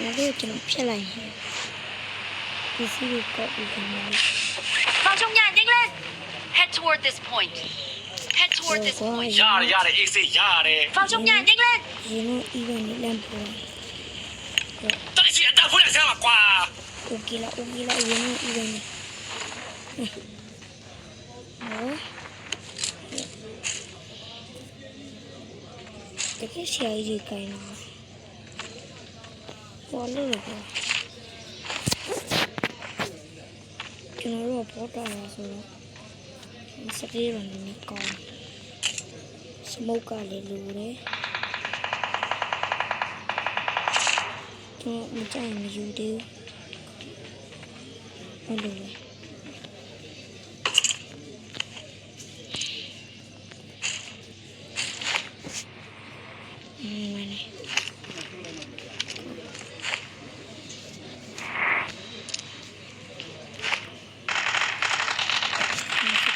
나도 좀 피할래. 이슬이 꺼고 있네. 放中眼睛lên. Head toward this point. Head toward this point. ရတယ်အေးစေးရတယ် 放中眼睛lên. 얘는 이거는 램프. တက်စီအတက်ဖွင့်လိုက်စမ်းပါကွာ 오기라 얘는 이거는. 되게 시야이니까 이거. 뭘로 봐.ကျွန်တော်တို့ပေါ်တာလာဆိုတော့စကေးရနေကောင်းစမုတ်ကလည်းလိုတယ်ကျွန်တော်မကြိုက်မယူသေးဘူးဟုတ်တယ်မင်း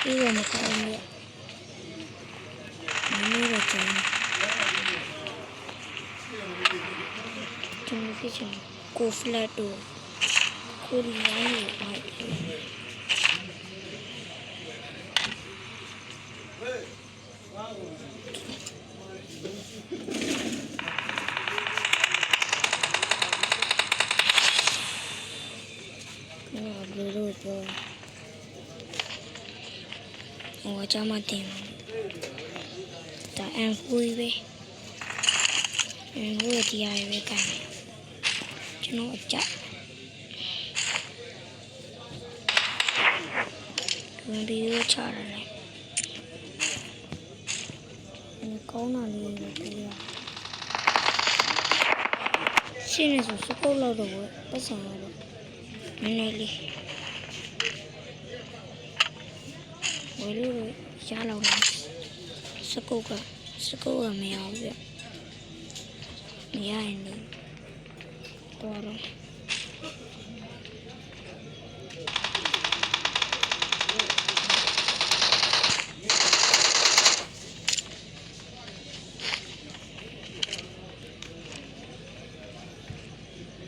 ဒီလိုမကောင်းဘူးမင်းတို့ကျွန်တော်ဖြစ်ချင်ကိုဖလက်တို့ကိုရီးယားရဲ့အိုက်ဘယ်လိုပြော我这么点，答案会呗，我第二位干，就那我家，我比我差了嘞，你高哪里了不要？现在是够了的我不想了，没那里。我这个下楼了，是够个没有的，没爱你，多了。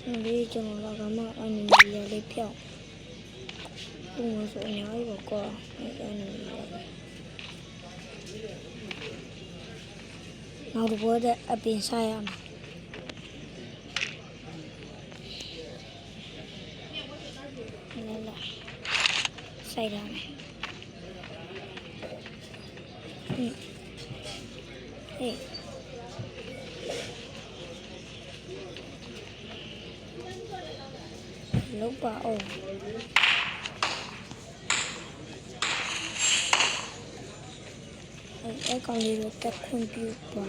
你这那个嘛，俺们要的票。我说你还有个，နောက်တစ်ပွဲတဲ့အပင်ဆိုင်ရမှာလာဆိုင်ရမယ်ဟေးလောက်ပါအောင်အဲ့ကောင်လေးကိုတက်ခွင့်ပြုပါ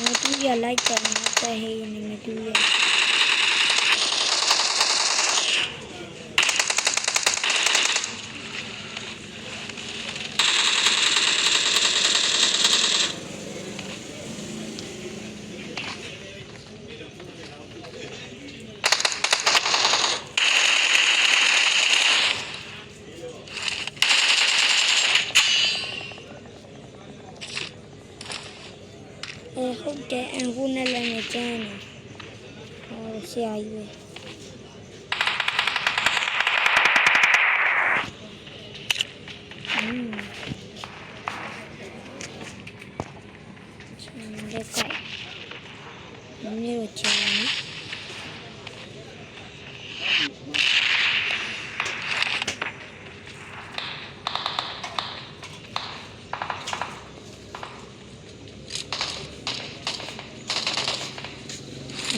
မတူရလိုက်တယ်နော်တဲ့ဟေးနေမတူရဟုတ်တယ်အခုနဲ့လည်းမကျန်းဘူးဆရာကြီးပဲလက်ကိုက်မင်းတို့ချင်တယ်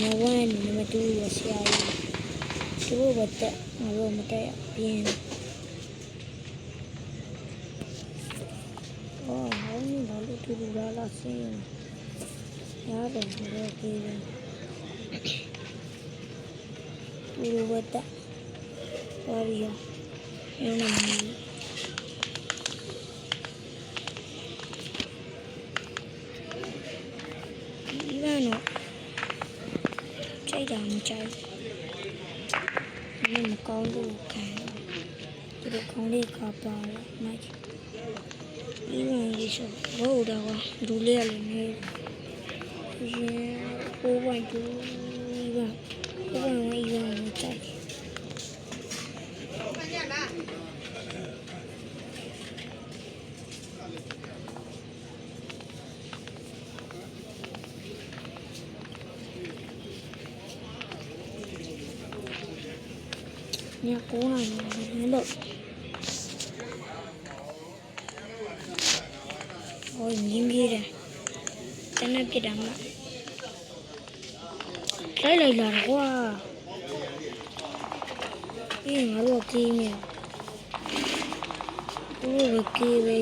မဝမ်းနေမတူရဆရာကြီးသူ့ဘက်တက်ငါတို့မတက်ရပြင်းအော်ဟောင်းဘာလို့တူလာလာစင်းရတယ်ဘယ်လိုလဲသူ့ဘက်တက်ပါရီယောအင်းမီဒီကနော်ကြိုက်တာမကြိုက်ဘူးမကောင်းလို့ခံဒီလိုကောင်းလေးကပါလိုက်ဒီ ဆိုဟုတ်တော့ဒူလေးရလည်းနေရင်4.2 even 4.1 even မတိုက်ည9 နာရီလို့ဟိုမြင်းပြေးတယ်တနက်ပြစ်တာမလိုက်လာကွာအေးငါတို့ကေးနေတို့ကေးပဲ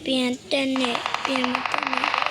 ပြန်တက်နဲ့ပြန်မတက်နဲ့